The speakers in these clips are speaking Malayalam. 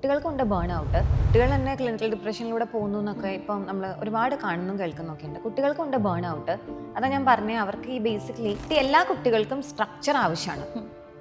കുട്ടികൾക്കുണ്ട് ബേൺ ഔട്ട്. കുട്ടികൾ തന്നെ ക്ലിനിക്കൽ ഡിപ്രഷനിലൂടെ പോകുന്നു എന്നൊക്കെ ഇപ്പം നമ്മൾ ഒരുപാട് കാണുന്നു കേൾക്കുന്നൊക്കെ ഉണ്ട്. കുട്ടികൾക്കുണ്ട് ബേൺ ഔട്ട്. അതാ ഞാൻ പറഞ്ഞത്, അവർക്ക് ഈ ബേസിക്കലി എല്ലാ കുട്ടികൾക്കും സ്ട്രക്ചർ ആവശ്യമാണ്.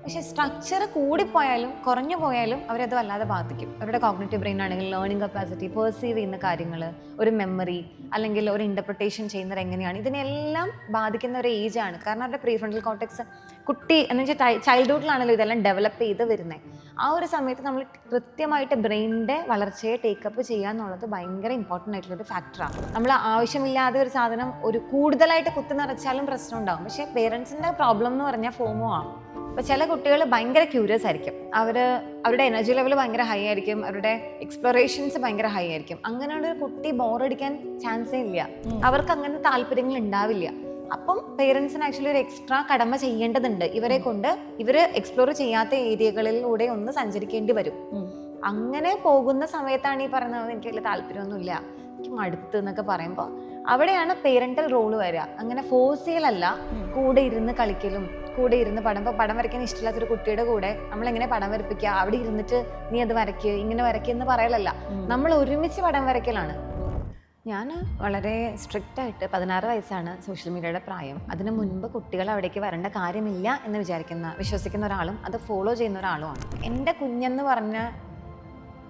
പക്ഷെ സ്ട്രക്ചർ കൂടിപ്പോയാലും കുറഞ്ഞു പോയാലും അവരത് വല്ലാതെ ബാധിക്കും. അവരുടെ കോഗ്നിറ്റീവ് ബ്രെയിൻ ആണെങ്കിൽ ലേണിംഗ് കപ്പാസിറ്റി, പെർസീവ് ചെയ്യുന്ന കാര്യങ്ങൾ, ഒരു മെമ്മറി അല്ലെങ്കിൽ ഒരു ഇൻ്റർപ്രിട്ടേഷൻ ചെയ്യുന്നത് എങ്ങനെയാണ്, ഇതിനെല്ലാം ബാധിക്കുന്ന ഒരു ഏജാണ്. കാരണം അവരുടെ പ്രീഫ്രണ്ടൽ കോർട്ടെക്സ് കുട്ടി എന്ന് വെച്ചാൽ ചൈൽഡ്ഹുഡിലാണല്ലോ ഇതെല്ലാം ഡെവലപ്പ് ചെയ്ത് വരുന്നത്. ആ ഒരു സമയത്ത് നമ്മൾ കൃത്യമായിട്ട് ബ്രെയിനിൻ്റെ വളർച്ചയെ ടേക്കപ്പ് ചെയ്യുക എന്നുള്ളത് ഭയങ്കര ഇമ്പോർട്ടൻ്റ് ആയിട്ടുള്ളൊരു ഫാക്ടറാണ്. നമ്മൾ ആവശ്യമില്ലാതെ ഒരു സാധനം ഒരു കൂടുതലായിട്ട് കുത്തി നിറച്ചാലും പ്രശ്നം ഉണ്ടാകും. പക്ഷേ പേരൻസിൻ്റെ പ്രോബ്ലം എന്ന് പറഞ്ഞാൽ ഫോമോ ആണ്. അപ്പോൾ ചില കുട്ടികൾ ഭയങ്കര ക്യൂരിയസ് ആയിരിക്കും, അവരുടെ എനർജി ലെവൽ ഭയങ്കര ഹൈ ആയിരിക്കും, അവരുടെ എക്സ്പ്ലോറേഷൻസ് ഭയങ്കര ഹൈ ആയിരിക്കും. അങ്ങനെയുള്ള ഒരു കുട്ടി ബോറടിക്കാൻ ചാൻസേ ഇല്ല, അവർക്ക് അങ്ങനെ താല്പര്യങ്ങൾ ഉണ്ടാവില്ല. അപ്പം പേരൻസിന് ആക്ച്വലി ഒരു എക്സ്ട്രാ കടമ ചെയ്യേണ്ടതുണ്ട്. ഇവരെ കൊണ്ട് ഇവർ എക്സ്പ്ലോർ ചെയ്യാത്ത ഏരിയകളിലൂടെ ഒന്ന് സഞ്ചരിക്കേണ്ടി വരും. അങ്ങനെ പോകുന്ന സമയത്താണ് ഈ പറയുന്നത് എനിക്ക് വലിയ താല്പര്യമൊന്നുമില്ല, എനിക്ക് മടുത്ത് എന്നൊക്കെ പറയുമ്പോൾ അവിടെയാണ് പേരന്റൽ റോള് വരിക. അങ്ങനെ ഫോഴ്സ് ചെയ്യലല്ല, കൂടെ ഇരുന്ന് കളിക്കലും കൂടെ ഇരുന്ന് പടം വരയ്ക്കാൻ ഇഷ്ടമില്ലാത്തൊരു കുട്ടിയുടെ കൂടെ നമ്മളെങ്ങനെ പടം വരപ്പിക്കുക, അവിടെ ഇരുന്നിട്ട് നീ അത് വരയ്ക്കുക ഇങ്ങനെ വരയ്ക്കുക എന്ന് പറയലല്ല, നമ്മൾ ഒരുമിച്ച് പടം വരയ്ക്കലാണ്. ഞാൻ വളരെ സ്ട്രിക്റ്റ് ആയിട്ട് 16 വയസ്സാണ് സോഷ്യൽ മീഡിയയുടെ പ്രായം. അതിന് മുൻപ് കുട്ടികൾ അവിടേക്ക് വരേണ്ട കാര്യമില്ല എന്ന് വിശ്വസിക്കുന്ന ഒരാളും അത് ഫോളോ ചെയ്യുന്ന ഒരാളുമാണ്. എൻ്റെ കുഞ്ഞെന്ന് പറഞ്ഞ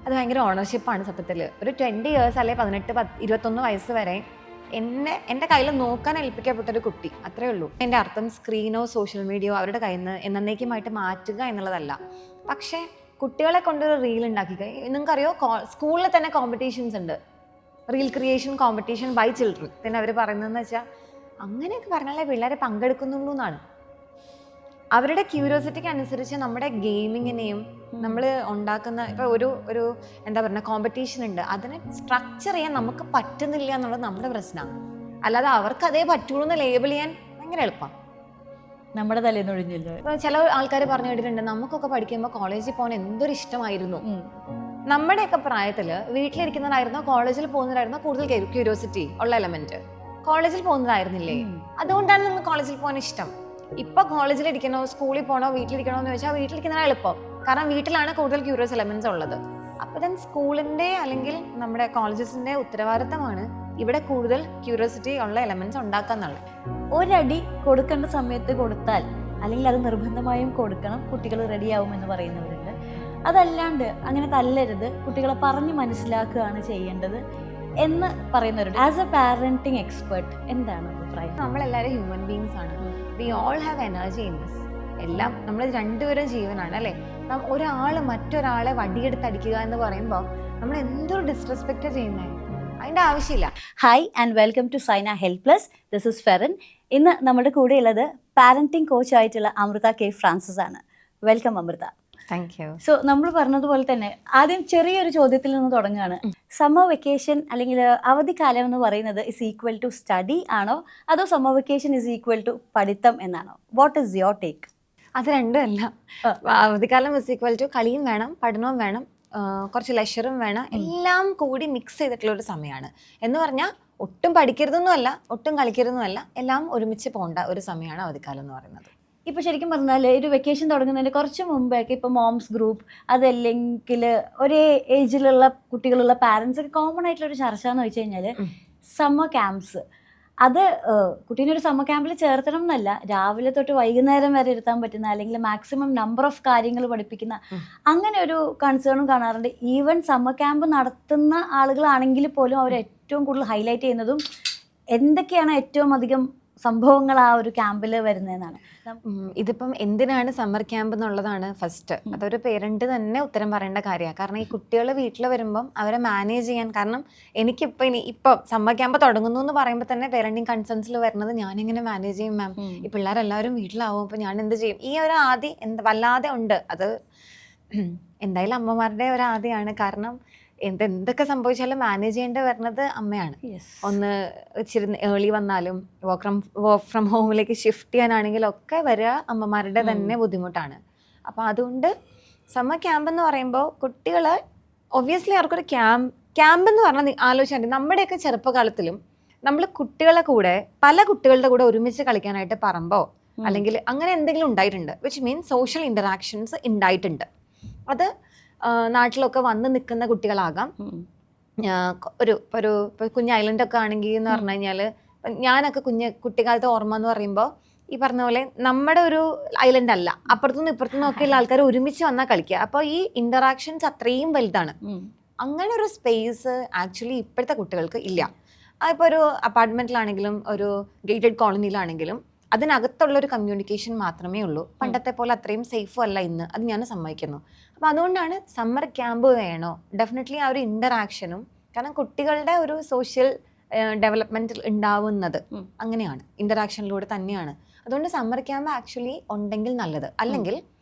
അത് ഭയങ്കര ഓണർഷിപ്പാണ് സത്യത്തിൽ. ഒരു 20 ഇയേഴ്സ് അല്ലെ 18-21 വയസ്സ് വരെ എൻ്റെ കയ്യിൽ നോക്കാൻ ഏൽപ്പിക്കപ്പെട്ടൊരു കുട്ടി, അത്രേ ഉള്ളൂ. എൻ്റെ അർത്ഥം സ്ക്രീനോ സോഷ്യൽ മീഡിയയോ അവരുടെ കയ്യിൽ നിന്ന് എന്നേക്കുമായിട്ട് മാറ്റുക എന്നുള്ളതല്ല. പക്ഷേ കുട്ടികളെ കൊണ്ടൊരു റീൽ ഉണ്ടാക്കുക. നിങ്ങൾക്കറിയോ, സ്കൂളിൽ തന്നെ കോമ്പറ്റീഷൻസ് ഉണ്ട്, reel creation competition by children. പിന്നെ അവർ പറയുന്നതെന്ന് വെച്ചാൽ അങ്ങനെയൊക്കെ പറഞ്ഞാലേ പിള്ളേരെ പങ്കെടുക്കുന്നുള്ളൂ എന്നാണ്. അവരുടെ ക്യൂരിയോസിറ്റിക്ക് അനുസരിച്ച് നമ്മുടെ ഗെയിമിങ്ങിനെയും നമ്മൾ ഉണ്ടാക്കുന്ന ഇപ്പോൾ ഒരു എന്താ പറയുക കോമ്പറ്റീഷൻ ഉണ്ട്, അതിനെ സ്ട്രക്ചർ ചെയ്യാൻ നമുക്ക് പറ്റുന്നില്ല എന്നുള്ളത് നമ്മുടെ പ്രശ്നമാണ്. അല്ലാതെ അവർക്ക് അതേ പറ്റുള്ളൂ എന്ന് ലേബിൾ ചെയ്യാൻ ഭയങ്കര എളുപ്പമാണ്. നമ്മുടെ തലേന്ന് ഒഴിഞ്ഞില്ല. ഇപ്പോൾ ചില ആൾക്കാർ പറഞ്ഞു കേട്ടിട്ടുണ്ട്, നമുക്കൊക്കെ പഠിക്കുമ്പോൾ കോളേജിൽ പോകാൻ എന്തൊരു ഇഷ്ടമായിരുന്നു. നമ്മുടെയൊക്കെ പ്രായത്തിൽ വീട്ടിലിരിക്കുന്നതായിരുന്നോ കോളേജിൽ പോകുന്നതായിരുന്നോ കൂടുതൽ ക്യൂരിയോസിറ്റി ഉള്ള എലമെന്റ്? കോളേജിൽ പോകുന്നതായിരുന്നില്ലേ? അതുകൊണ്ടാണ് നിങ്ങൾക്ക് കോളേജിൽ പോകാൻ ഇഷ്ടം. ഇപ്പൊ കോളേജിൽ ഇരിക്കണോ സ്കൂളിൽ പോകണോ വീട്ടിലിരിക്കണോ എന്ന് ചോദിച്ചാൽ വീട്ടിലിരിക്കുന്നതാണ് എളുപ്പം. കാരണം വീട്ടിലാണ് കൂടുതൽ ക്യൂരിയസ് എലമെന്റ്സ് ഉള്ളത്. അപ്പൊ then സ്കൂളിന്റെ അല്ലെങ്കിൽ നമ്മുടെ കോളേജസിന്റെ ഉത്തരവാദിത്തമാണ് ഇവിടെ കൂടുതൽ ക്യൂരിയോസിറ്റി ഉള്ള എലമെന്റ്സ് ഉണ്ടാക്കാന്നുള്ളത്. ഒരടി കൊടുക്കേണ്ട സമയത്ത് കൊടുത്താൽ, അല്ലെങ്കിൽ അത് നിർബന്ധമായും കൊടുക്കണം, കുട്ടികൾ റെഡിയാവുമെന്ന് പറയുന്നവരുണ്ട്. അതല്ലാണ്ട് അങ്ങനെ തല്ലരുത്, കുട്ടികളെ പറഞ്ഞ് മനസ്സിലാക്കുകയാണ് ചെയ്യേണ്ടത് എന്ന് പറയുന്നവരുണ്ട്. ആസ് എ പാരന്റിങ് എക്സ്പെർട്ട് എന്താണ് അഭിപ്രായം? നമ്മളെല്ലാവരും ഹ്യൂമൻ ബീങ്സ് ആണ്. We all have energy in this. എല്ലാം നമ്മൾ രണ്ടുപേരും ജീവനാണ് അല്ലേ? ഒരാൾ മറ്റൊരാളെ വടിയെടുത്തടിക്കുക എന്ന് പറയുമ്പോൾ നമ്മൾ എന്തൊരു ഡിസ്റെസ്പെക്റ്റ് ചെയ്യുന്നത്, അതിൻ്റെ ആവശ്യമില്ല. Hi and welcome to Saina help plus. This is Feren. ഇന്ന് നമ്മുടെ കൂടെ ഉള്ളത് പാരന്റിങ് കോച്ച് ആയിട്ടുള്ള അമൃത കെ ഫ്രാൻസിസ് ആണ്. Welcome Amrita. Thank you. So നമ്മൾ പറഞ്ഞതുപോലെ തന്നെ ആദ്യം ചെറിയൊരു ചോദ്യത്തിൽ നിന്ന് തുടങ്ങുകയാണ്. സമ്മർ വെക്കേഷൻ അല്ലെങ്കിൽ അവധിക്കാലം എന്ന് പറയുന്നത് ഇസ് ഈക്വൽ ടു സ്റ്റഡി ആണോ, അതോ summer vacation is equal to പഠിത്തം എന്നാണോ? What is your take? അത് രണ്ടും അല്ല. അവധിക്കാലം ഇസ് ഈക്വൽ ടു കളിയും വേണം, പഠനവും വേണം, കുറച്ച് ലെഷറും വേണം, എല്ലാം കൂടി മിക്സ് ചെയ്തിട്ടുള്ള ഒരു സമയമാണ്. എന്ന് പറഞ്ഞാൽ ഒട്ടും പഠിക്കരുതെന്നും അല്ല, ഒട്ടും കളിക്കരുതെന്നും അല്ല, എല്ലാം ഒരുമിച്ച് പോകേണ്ട ഒരു സമയമാണ് അവധിക്കാലം എന്ന് പറയുന്നത്. ഇപ്പോൾ ശരിക്കും പറഞ്ഞാൽ ഒരു വെക്കേഷൻ തുടങ്ങുന്നതിന് കുറച്ച് മുമ്പൊക്കെ ഇപ്പോൾ മോംസ് ഗ്രൂപ്പ്, അതല്ലെങ്കിൽ ഒരേ ഏജിലുള്ള കുട്ടികളുള്ള പാരൻസ് ഒക്കെ കോമൺ ആയിട്ടുള്ളൊരു ചർച്ച എന്ന് വെച്ച് കഴിഞ്ഞാൽ സമ്മർ ക്യാമ്പ്സ്. അത് കുട്ടീനെ ഒരു സമ്മർ ക്യാമ്പിൽ ചേർത്തണം എന്നല്ല, രാവിലെ തൊട്ട് വൈകുന്നേരം വരെ ഇരുത്താൻ പറ്റുന്ന അല്ലെങ്കിൽ മാക്സിമം നമ്പർ ഓഫ് കാര്യങ്ങൾ പഠിപ്പിക്കുന്ന അങ്ങനെ ഒരു കൺസേണും കാണാറുണ്ട്. ഈവൻ സമ്മർ ക്യാമ്പ് നടത്തുന്ന ആളുകളാണെങ്കിൽ പോലും അവർ ഏറ്റവും കൂടുതൽ ഹൈലൈറ്റ് ചെയ്യുന്നതും എന്തൊക്കെയാണ് ഏറ്റവും അധികം സംഭവങ്ങൾ ആ ഒരു ക്യാമ്പിൽ വരുന്നതെന്നാണ്. ഇതിപ്പം എന്തിനാണ് സമ്മർ ക്യാമ്പ് എന്നുള്ളതാണ് ഫസ്റ്റ്. അതൊരു പേരന്റ് തന്നെ ഉത്തരം പറയേണ്ട കാര്യമാണ്. കാരണം ഈ കുട്ടികൾ വീട്ടിൽ വരുമ്പം അവരെ മാനേജ് ചെയ്യാൻ, കാരണം ഇപ്പം സമ്മർ ക്യാമ്പ് തുടങ്ങുന്നു എന്ന് പറയുമ്പോൾ തന്നെ പേരന്റിങ് കൺസേൺസിൽ വരുന്നത് ഞാനെങ്ങനെ മാനേജ് ചെയ്യും മാം, ഈ പിള്ളേരെല്ലാവരും വീട്ടിലാവും, അപ്പോൾ ഞാൻ എന്ത് ചെയ്യും, ഈ ഒരു ആദ്യം വല്ലാതെ ഉണ്ട്. അത് എന്തായാലും അമ്മമാരുടെ ഒരു ആദ്യമാണ്. കാരണം എന്തൊക്കെ സംഭവിച്ചാലും മാനേജ് ചെയ്യേണ്ടി വരുന്നത് അമ്മയാണ്. ഒന്ന് ഇച്ചിരി ഏർലി വന്നാലും വർക്ക് ഫ്രം ഹോമിലേക്ക് ഷിഫ്റ്റ് ചെയ്യാനാണെങ്കിലും ഒക്കെ വരിക അമ്മമാരുടെ തന്നെ ബുദ്ധിമുട്ടാണ്. അപ്പോൾ അതുകൊണ്ട് സമ്മർ ക്യാമ്പ് എന്ന് പറയുമ്പോൾ കുട്ടികളെ ഒബ്വിയസ്ലി അവർക്കൊരു ക്യാമ്പ് എന്ന് പറഞ്ഞാൽ ആലോചിച്ചാൽ നമ്മുടെയൊക്കെ ചെറുപ്പകാലത്തിലും നമ്മൾ കുട്ടികളെ കൂടെ പല കുട്ടികളുടെ കൂടെ ഒരുമിച്ച് കളിക്കാനായിട്ട് പറമ്പോ അല്ലെങ്കിൽ അങ്ങനെ എന്തെങ്കിലും ഉണ്ടായിട്ടുണ്ട്. വിച്ച് മീൻസ് സോഷ്യൽ ഇൻറ്ററാക്ഷൻസ് ഉണ്ടായിട്ടുണ്ട്. അത് നാട്ടിലൊക്കെ വന്ന് നിൽക്കുന്ന കുട്ടികളാകാം. ഒരു കുഞ്ഞ് ഐലൻഡൊക്കെ ആണെങ്കിൽ എന്ന് പറഞ്ഞു കഴിഞ്ഞാൽ, ഞാനൊക്കെ കുട്ടിക്കാലത്തെ ഓർമ്മ എന്ന് പറയുമ്പോൾ ഈ പറഞ്ഞ പോലെ നമ്മുടെ ഒരു ഐലൻഡ് അല്ല, അപ്പുറത്തുനിന്ന് ഇപ്പുറത്തുനിന്ന് ഒക്കെയുള്ള ആൾക്കാർ ഒരുമിച്ച് വന്നാൽ കളിക്കുക. അപ്പോൾ ഈ ഇന്ററാക്ഷൻസ് അത്രയും വലുതാണ്. അങ്ങനെ ഒരു സ്പേസ് ആക്ച്വലി ഇപ്പോഴത്തെ കുട്ടികൾക്ക് ഇല്ല. ഇപ്പോൾ ഒരു അപ്പാർട്ട്മെന്റിലാണെങ്കിലും ഒരു ഗേറ്റഡ് കോളനിയിലാണെങ്കിലും അതിനകത്തുള്ളൊരു കമ്മ്യൂണിക്കേഷൻ മാത്രമേ ഉള്ളൂ. പണ്ടത്തെ പോലെ അത്രയും സേഫും അല്ല ഇന്ന്, അത് ഞാൻ സമ്മതിക്കുന്നു. അപ്പോൾ അതുകൊണ്ടാണ് സമ്മർ ക്യാമ്പ് വേണോ, ഡെഫിനറ്റ്ലി ആ ഒരു ഇന്ററാക്ഷനും, കാരണം കുട്ടികളുടെ ഒരു സോഷ്യൽ ഡെവലപ്മെന്റ് ഉണ്ടാവുന്നത് അങ്ങനെയാണ്, ഇന്ററാക്ഷനിലൂടെ തന്നെയാണ്. അതുകൊണ്ട് സമ്മർ ക്യാമ്പ് ആക്ച്വലി ഉണ്ടെങ്കിൽ നല്ലത്. അല്ലെങ്കിൽ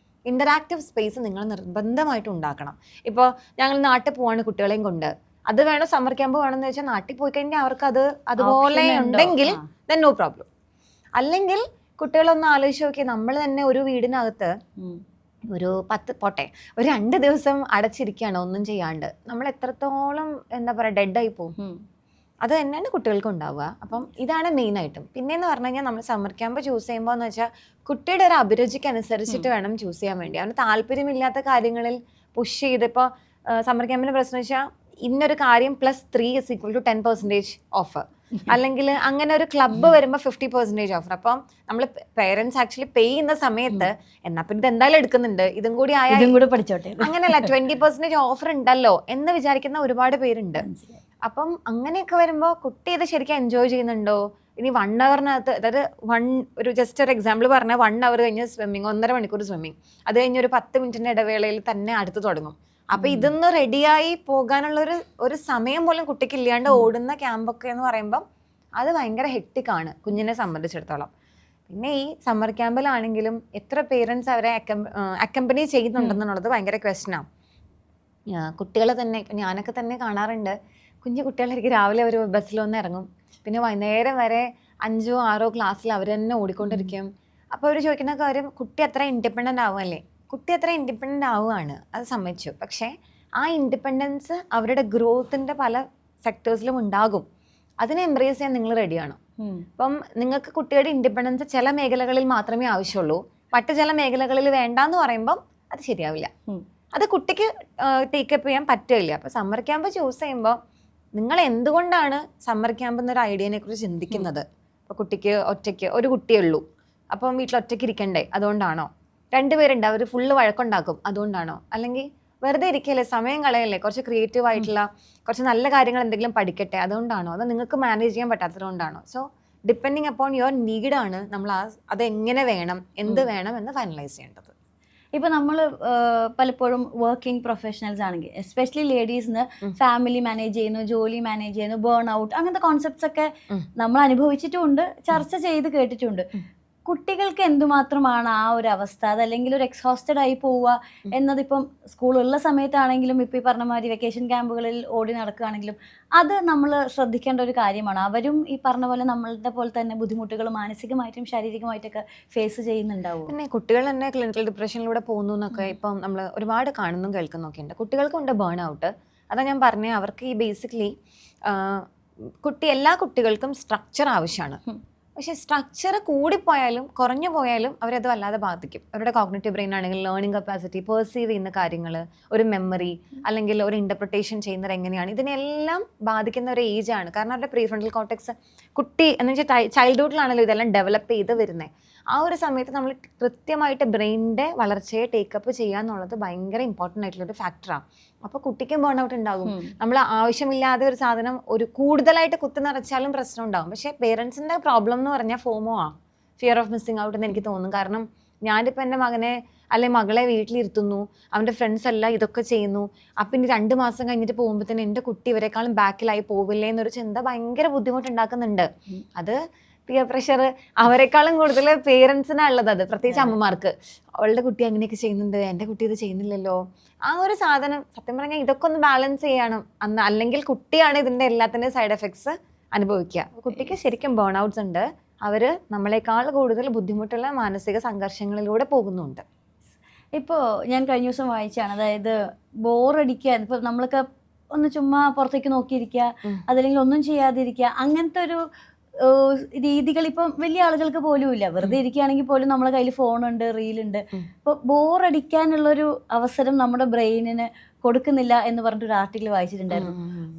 ഇന്ററാക്റ്റീവ് സ്പേസ് നിങ്ങൾ നിർബന്ധമായിട്ട് ഉണ്ടാക്കണം. ഇപ്പോൾ ഞങ്ങൾ നാട്ടിൽ പോവാണ് കുട്ടികളെയും കൊണ്ട്, അത് വേണോ സമ്മർ ക്യാമ്പ് വേണമെന്ന് വെച്ചാൽ നാട്ടിൽ പോയി കഴിഞ്ഞാൽ അവർക്ക് അത് അതുപോലെ ഉണ്ടെങ്കിൽ ദെൻ നോ പ്രോബ്ലം. അല്ലെങ്കിൽ കുട്ടികളൊന്ന് ആലോചിച്ച് നോക്കി, നമ്മൾ തന്നെ ഒരു വീടിനകത്ത് ഒരു 2 ദിവസം അടച്ചിരിക്കുകയാണ് ഒന്നും ചെയ്യാണ്ട്, നമ്മൾ എത്രത്തോളം എന്താ പറയുക ഡെഡായി പോകും. അത് തന്നെയാണ് കുട്ടികൾക്ക് ഉണ്ടാവുക. അപ്പം ഇതാണ് മെയിനായിട്ടും. പിന്നെയെന്ന് പറഞ്ഞു കഴിഞ്ഞാൽ നമ്മൾ സമ്മർ ക്യാമ്പ് ചൂസ് ചെയ്യുമ്പോൾ എന്ന് വെച്ചാൽ കുട്ടിയുടെ ഒരു അഭിരുചിക്ക് അനുസരിച്ചിട്ട് വേണം ചൂസ് ചെയ്യാൻ വേണ്ടി. അവന് താല്പര്യമില്ലാത്ത കാര്യങ്ങളിൽ പുഷ് ചെയ്ത്, ഇപ്പോൾ സമ്മർ ക്യാമ്പിന് പ്രശ്നം വെച്ചാൽ ഇന്നൊരു കാര്യം +3 = 10% ഓഫ്, അല്ലെങ്കിൽ അങ്ങനെ ഒരു ക്ലബ്ബ് വരുമ്പോൾ 50% ഓഫർ. അപ്പം നമ്മൾ പേരൻസ് ആക്ച്വലി പേ ചെയ്യുന്ന സമയത്ത് എന്നാ പിന്നെ ഇത് എന്തായാലും എടുക്കുന്നുണ്ട്, ഇതും കൂടി ആയാലും പഠിച്ചോട്ടെ, അങ്ങനെയല്ല 20% ഓഫർ ഉണ്ടല്ലോ എന്ന് വിചാരിക്കുന്ന ഒരുപാട് പേരുണ്ട്. അപ്പം അങ്ങനെയൊക്കെ വരുമ്പോൾ കുട്ടി ഇത് ശരിക്കും എൻജോയ് ചെയ്യുന്നുണ്ടോ? ഇനി 1 ഹവറിനകത്ത്, അതായത് ഒരു ജസ്റ്റ് ഒരു എക്സാമ്പിൾ പറഞ്ഞാൽ 1 ഹവർ കഴിഞ്ഞ് സ്വിമ്മിങ്, 1.5 മണിക്കൂർ സ്വിമ്മിങ്, അത് കഴിഞ്ഞ് ഒരു 10 മിനിറ്റിന്റെ ഇടവേളയിൽ തന്നെ അടുത്ത് തുടങ്ങും. അപ്പൊ ഇതൊന്ന് റെഡിയായി പോകാനുള്ള ഒരു സമയം പോലും കുട്ടിക്ക് ഇല്ലാണ്ട് ഓടുന്ന ക്യാമ്പൊക്കെ എന്ന് പറയുമ്പം അത് ഭയങ്കര ഹെക്ടിക്കാണ് കുഞ്ഞിനെ സംബന്ധിച്ചിടത്തോളം. പിന്നെ ഈ സമ്മർ ക്യാമ്പിലാണെങ്കിലും എത്ര പേരൻസ് അവരെ അക്കമ്പനി ചെയ്യുന്നുണ്ടെന്നുള്ളത് ഭയങ്കര ക്വസ്റ്റനാണ്. കുട്ടികളെ തന്നെ, ഇപ്പം ഞാനൊക്കെ തന്നെ കാണാറുണ്ട്, കുഞ്ഞു കുട്ടികളായിരിക്കും രാവിലെ ഒരു ബസ്സിൽ വന്ന് ഇറങ്ങും, പിന്നെ വൈകുന്നേരം വരെ 5ഓ 6ഓ ക്ലാസ്സിൽ അവർ തന്നെ ഓടിക്കൊണ്ടിരിക്കും. അപ്പോൾ അവർ ചോദിക്കുന്ന കാര്യം, കുട്ടി അത്ര ഇൻഡിപെൻഡൻ്റ് ആവുമല്ലേ? കുട്ടി അത്ര ഇൻഡിപെൻഡൻ്റ് ആവുകയാണ്, അത് സമ്മതിച്ചു. പക്ഷേ ആ ഇൻഡിപെൻഡൻസ് അവരുടെ ഗ്രോത്തിൻ്റെ പല സെക്ടേഴ്സിലും ഉണ്ടാകും. അതിനെ എംബ്രേസ് ചെയ്യാൻ നിങ്ങൾ റെഡിയാണോ? അപ്പം നിങ്ങൾക്ക് കുട്ടിയുടെ ഇൻഡിപെൻഡൻസ് ചില മേഖലകളിൽ മാത്രമേ ആവശ്യമുള്ളൂ, മറ്റു ചില മേഖലകളിൽ വേണ്ടാന്ന് പറയുമ്പം അത് ശരിയാവില്ല. അത് കുട്ടിക്ക് ടേക്കപ്പ് ചെയ്യാൻ പറ്റില്ല. അപ്പോൾ സമ്മർ ക്യാമ്പ് ചൂസ് ചെയ്യുമ്പോൾ നിങ്ങൾ എന്തുകൊണ്ടാണ് സമ്മർ ക്യാമ്പ് എന്നൊരു ഐഡിയനെ കുറിച്ച് ചിന്തിക്കുന്നത്? ഇപ്പോൾ കുട്ടിക്ക് ഒറ്റയ്ക്ക് ഒരു കുട്ടിയേ ഉള്ളൂ, അപ്പം വീട്ടിൽ ഒറ്റയ്ക്ക് ഇരിക്കണ്ടേ അതുകൊണ്ടാണോ? 2 പേരുണ്ട്, അവർ ഫുള്ള് വഴക്കുണ്ടാക്കും അതുകൊണ്ടാണോ? അല്ലെങ്കിൽ വെറുതെ ഇരിക്കല്ലേ, സമയം കളയല്ലേ, കുറച്ച് ക്രിയേറ്റീവ് ആയിട്ടുള്ള കുറച്ച് നല്ല കാര്യങ്ങൾ എന്തെങ്കിലും പഠിക്കട്ടെ അതുകൊണ്ടാണോ? അത് നിങ്ങൾക്ക് മാനേജ് ചെയ്യാൻ പറ്റാത്തതുകൊണ്ടാണോ? സോ ഡിപ്പെൻഡിങ് അപ്പോൺ യുവർ നീഡാണ് നമ്മൾ അത് എങ്ങനെ വേണം, എന്ത് വേണം എന്ന് ഫൈനലൈസ് ചെയ്യേണ്ടത്. ഇപ്പൊ നമ്മൾ പലപ്പോഴും വർക്കിംഗ് പ്രൊഫഷണൽസ് ആണെങ്കിൽ എസ്പെഷ്യലി ലേഡീസിന് ഫാമിലി മാനേജ് ചെയ്യുന്നു, ജോലി മാനേജ് ചെയ്യുന്നു, ബേൺ ഔട്ട്, അങ്ങനത്തെ കോൺസെപ്റ്റ്സ് ഒക്കെ നമ്മൾ അനുഭവിച്ചിട്ടുമുണ്ട്, ചർച്ച ചെയ്ത് കേട്ടിട്ടുണ്ട്. കുട്ടികൾക്ക് എന്തുമാത്രമാണ് ആ ഒരു അവസ്ഥ, അതല്ലെങ്കിൽ ഒരു എക്സോസ്റ്റഡ് ആയി പോവുക എന്നതിപ്പം സ്കൂളുള്ള സമയത്താണെങ്കിലും ഇപ്പം ഈ പറഞ്ഞ മാതിരി വെക്കേഷൻ ക്യാമ്പുകളിൽ ഓടി നടക്കുകയാണെങ്കിലും അത് നമ്മൾ ശ്രദ്ധിക്കേണ്ട ഒരു കാര്യമാണ്. അവരും ഈ പറഞ്ഞ പോലെ നമ്മളുടെ പോലെ തന്നെ ബുദ്ധിമുട്ടുകൾ മാനസികമായിട്ടും ശാരീരികമായിട്ടൊക്കെ ഫേസ് ചെയ്യുന്നുണ്ടാവും. പിന്നെ കുട്ടികൾ തന്നെ ക്ലിനിക്കൽ ഡിപ്രഷനിലൂടെ പോകുന്നു എന്നൊക്കെ ഇപ്പം നമ്മൾ ഒരുപാട് കാണുന്നും കേൾക്കുന്നൊക്കെ ഉണ്ട്. കുട്ടികൾക്കുണ്ട് ബേൺ ഔട്ട്. അതാ ഞാൻ പറഞ്ഞത്, അവർക്ക് ഈ ബേസിക്കലി എല്ലാ കുട്ടികൾക്കും സ്ട്രക്ചർ ആവശ്യമാണ്. പക്ഷേ സ്ട്രക്ചർ കൂടിപ്പോയാലും കുറഞ്ഞു പോയാലും അവരത് വല്ലാതെ ബാധിക്കും. അവരുടെ കോഗ്നിറ്റീവ് ബ്രെയിൻ ആണെങ്കിൽ ലേണിംഗ് കപ്പാസിറ്റി, പെർസീവ് ചെയ്യുന്ന കാര്യങ്ങൾ, ഒരു മെമ്മറി അല്ലെങ്കിൽ ഒരു ഇൻ്റർപ്രിട്ടേഷൻ ചെയ്യുന്നത് എങ്ങനെയാണ്, ഇതിനെല്ലാം ബാധിക്കുന്ന ഒരു ഏജാണ്. കാരണം അവരുടെ പ്രീഫ്രണ്ടൽ കോർട്ടെക്സ് കുട്ടി എന്ന് വെച്ചാൽ ചൈൽഡ്ഹുഡിലാണല്ലോ ഇതെല്ലാം ഡെവലപ്പ് ചെയ്ത് വരുന്നത്. ആ ഒരു സമയത്ത് നമ്മൾ കൃത്യമായിട്ട് ബ്രെയിനിൻ്റെ വളർച്ചയെ ടേക്കപ്പ് ചെയ്യുക എന്നുള്ളത് ഭയങ്കര ഇമ്പോർട്ടൻ്റ് ആയിട്ടുള്ളൊരു ഫാക്ടറാണ്. അപ്പോൾ കുട്ടിക്കും ബേൺ ഔട്ട് ഉണ്ടാകും. നമ്മൾ ആവശ്യമില്ലാതെ ഒരു സാധനം കൂടുതലായിട്ട് കുത്തി നിറച്ചാലും പ്രശ്നം ഉണ്ടാകും. പക്ഷേ പേരൻസിൻ്റെ പ്രോബ്ലം എന്ന് പറഞ്ഞാൽ ഫോമോ ആണ്, ഫിയർ ഓഫ് മിസ്സിങ് ഔട്ട് എന്ന് എനിക്ക് തോന്നും. കാരണം ഞാനിപ്പോൾ എൻ്റെ മകനെ അല്ലെങ്കിൽ മകളെ വീട്ടിലിരുത്തുന്നു, അവൻ്റെ ഫ്രണ്ട്സ് എല്ലാം ഇതൊക്കെ ചെയ്യുന്നു, അപ്പം ഇനി 2 മാസം കഴിഞ്ഞിട്ട് പോകുമ്പോഴത്തേന് എൻ്റെ കുട്ടി ഇവരെക്കാളും ബാക്കിലായി പോവില്ലേ എന്നൊരു ചിന്ത ഭയങ്കര ബുദ്ധിമുട്ടുണ്ടാക്കുന്നുണ്ട്. അത് പിയർ പ്രഷർ അവരെക്കാളും കൂടുതൽ പേരൻസിനാണ് ഉള്ളത്. അത് പ്രത്യേകിച്ച് അമ്മമാർക്ക്, അവളുടെ കുട്ടി അങ്ങനെയൊക്കെ ചെയ്യുന്നുണ്ട്, എൻ്റെ കുട്ടി ഇത് ചെയ്യുന്നില്ലല്ലോ. ആ ഒരു സാധനം സത്യം പറഞ്ഞാൽ ഇതൊക്കെ ഒന്ന് ബാലൻസ് ചെയ്യണം അന്ന്, അല്ലെങ്കിൽ കുട്ടിയാണ് ഇതിൻ്റെ എല്ലാത്തിൻ്റെയും സൈഡ് എഫക്ട്സ് അനുഭവിക്കുക. കുട്ടിക്ക് ശരിക്കും ബേൺ ഔട്ട്സ് ഉണ്ട്. അവർ നമ്മളെക്കാൾ കൂടുതൽ ബുദ്ധിമുട്ടുള്ള മാനസിക സംഘർഷങ്ങളിലൂടെ പോകുന്നുണ്ട്. ഇപ്പോൾ ഞാൻ കഴിഞ്ഞ ദിവസം വായിച്ചാണ്, അതായത് ബോറടിക്കുക, ഇപ്പോൾ നമ്മളൊക്കെ ഒന്ന് ചുമ്മാ പുറത്തേക്ക് നോക്കിയിരിക്കുക, അതല്ലെങ്കിൽ ഒന്നും ചെയ്യാതിരിക്കുക, അങ്ങനത്തെ ഒരു രീതികൾ ഇപ്പം വലിയ ആളുകൾക്ക് പോലും ഇല്ല. വെറുതെ ഇരിക്കുകയാണെങ്കിൽ പോലും നമ്മളെ കയ്യിൽ ഫോണുണ്ട്, റീലുണ്ട്. അപ്പോൾ ബോറടിക്കാനുള്ളൊരു അവസരം നമ്മുടെ ബ്രെയിനിന് കൊടുക്കുന്നില്ല എന്ന് പറഞ്ഞിട്ടൊരു ആർട്ടിക്കിൾ വായിച്ചിട്ടുണ്ടായിരുന്നു.